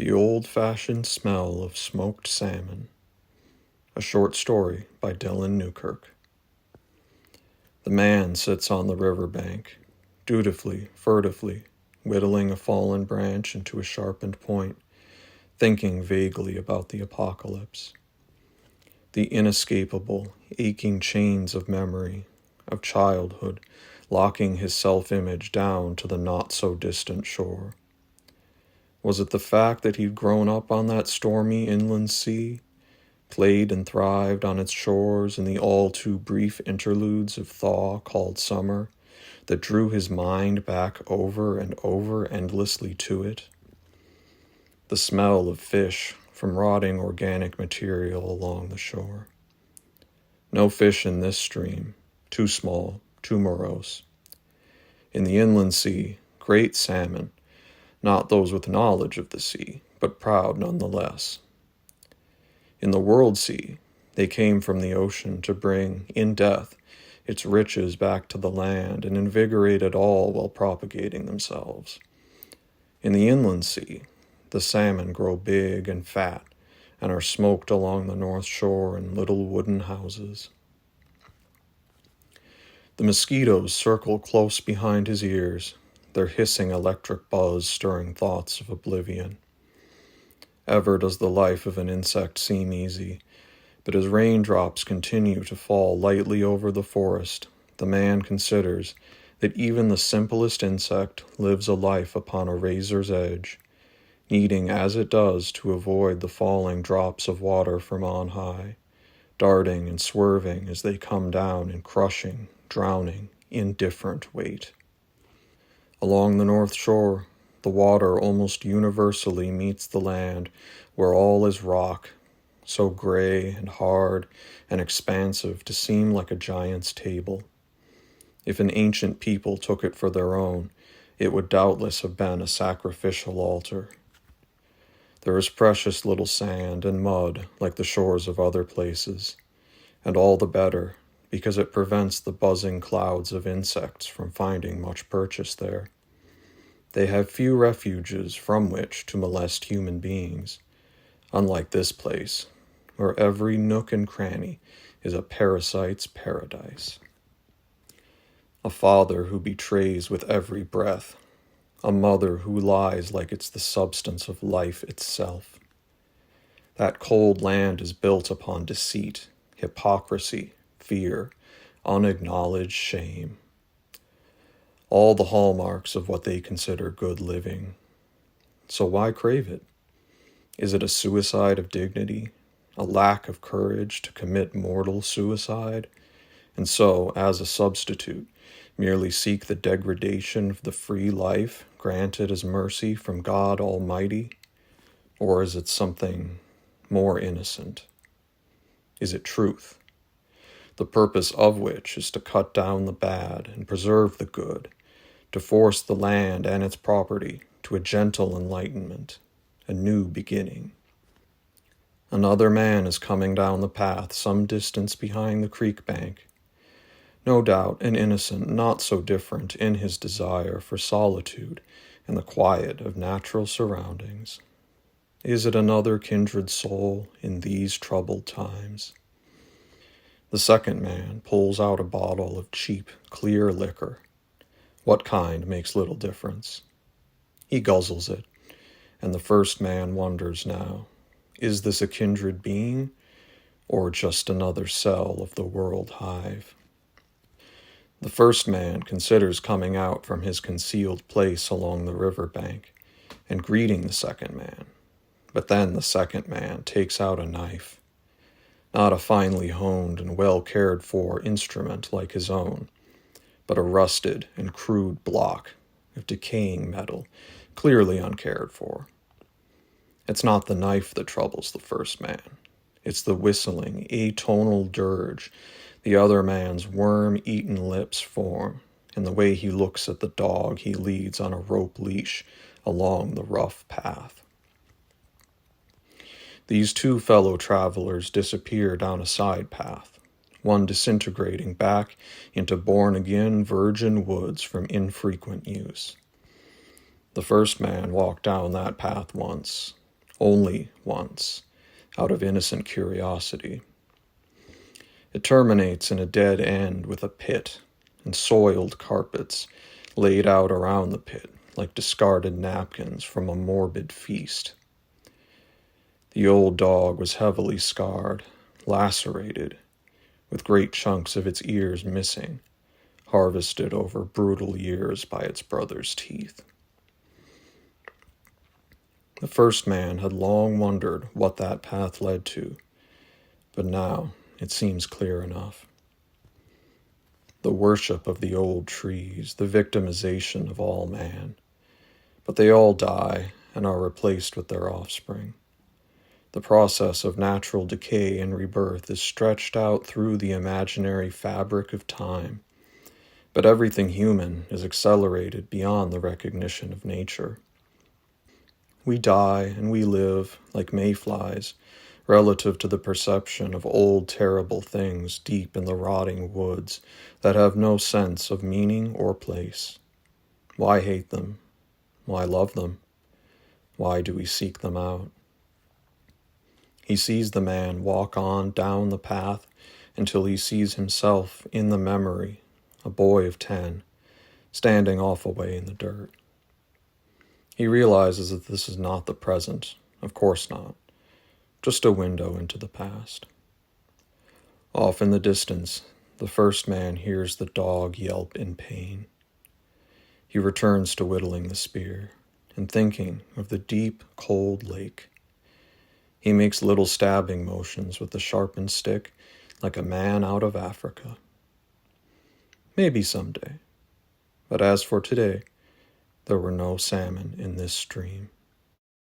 The Old-Fashioned Smell of Smoked Salmon. A short story by Dylan Newkirk. The man sits on the riverbank, dutifully, furtively, whittling a fallen branch into a sharpened point, thinking vaguely about the apocalypse. The inescapable, aching chains of memory, of childhood, locking his self-image down to the not-so-distant shore. Was it the fact that he'd grown up on that stormy inland sea, played and thrived on its shores in the all-too-brief interludes of thaw called summer, that drew his mind back over and over endlessly to it? The smell of fish from rotting organic material along the shore. No fish in this stream, too small, too morose. In the inland sea, great salmon, not those with knowledge of the sea, but proud nonetheless. In the world sea, they came from the ocean to bring, in death, its riches back to the land and invigorate it all while propagating themselves. In the inland sea, the salmon grow big and fat and are smoked along the north shore in little wooden houses. The mosquitoes circle close behind his ears, their hissing electric buzz stirring thoughts of oblivion. Ever does the life of an insect seem easy, but as raindrops continue to fall lightly over the forest, the man considers that even the simplest insect lives a life upon a razor's edge, needing as it does to avoid the falling drops of water from on high, darting and swerving as they come down in crushing, drowning, indifferent weight. Along the north shore, the water almost universally meets the land where all is rock, so gray and hard and expansive to seem like a giant's table. If an ancient people took it for their own, it would doubtless have been a sacrificial altar. There is precious little sand and mud like the shores of other places, and all the better, because it prevents the buzzing clouds of insects from finding much purchase there. They have few refuges from which to molest human beings, unlike this place, where every nook and cranny is a parasite's paradise. A father who betrays with every breath, a mother who lies like it's the substance of life itself. That cold land is built upon deceit, hypocrisy, fear, unacknowledged shame. All the hallmarks of what they consider good living. So why crave it? Is it a suicide of dignity, a lack of courage to commit mortal suicide, and so, as a substitute, merely seek the degradation of the free life granted as mercy from God Almighty? Or is it something more innocent? Is it truth, the purpose of which is to cut down the bad and preserve the good, to force the land and its property to a gentle enlightenment, a new beginning? Another man is coming down the path some distance behind the creek bank, no doubt an innocent not so different in his desire for solitude and the quiet of natural surroundings. Is it another kindred soul in these troubled times? The second man pulls out a bottle of cheap, clear liquor. What kind makes little difference. He guzzles it, and the first man wonders now, is this a kindred being, or just another cell of the world hive? The first man considers coming out from his concealed place along the river bank and greeting the second man, but then the second man takes out a knife, not a finely honed and well cared for instrument like his own, but a rusted and crude block of decaying metal, clearly uncared for. It's not the knife that troubles the first man. It's the whistling, atonal dirge the other man's worm-eaten lips form, and the way he looks at the dog he leads on a rope leash along the rough path. These two fellow travelers disappear down a side path, one disintegrating back into born-again virgin woods from infrequent use. The first man walked down that path once, only once, out of innocent curiosity. It terminates in a dead end with a pit and soiled carpets laid out around the pit like discarded napkins from a morbid feast. The old dog was heavily scarred, lacerated, with great chunks of its ears missing, harvested over brutal years by its brother's teeth. The first man had long wondered what that path led to, but now it seems clear enough. The worship of the old trees, the victimization of all man. But they all die and are replaced with their offspring. The process of natural decay and rebirth is stretched out through the imaginary fabric of time, but everything human is accelerated beyond the recognition of nature. We die and we live like mayflies, relative to the perception of old terrible things deep in the rotting woods that have no sense of meaning or place. Why hate them? Why love them? Why do we seek them out? He sees the man walk on down the path until he sees himself in the memory, a boy of 10, standing off away in the dirt. He realizes that this is not the present, of course not, just a window into the past. Off in the distance, the first man hears the dog yelp in pain. He returns to whittling the spear and thinking of the deep, cold lake. He makes little stabbing motions with the sharpened stick like a man out of Africa. Maybe someday, but as for today, there were no salmon in this stream.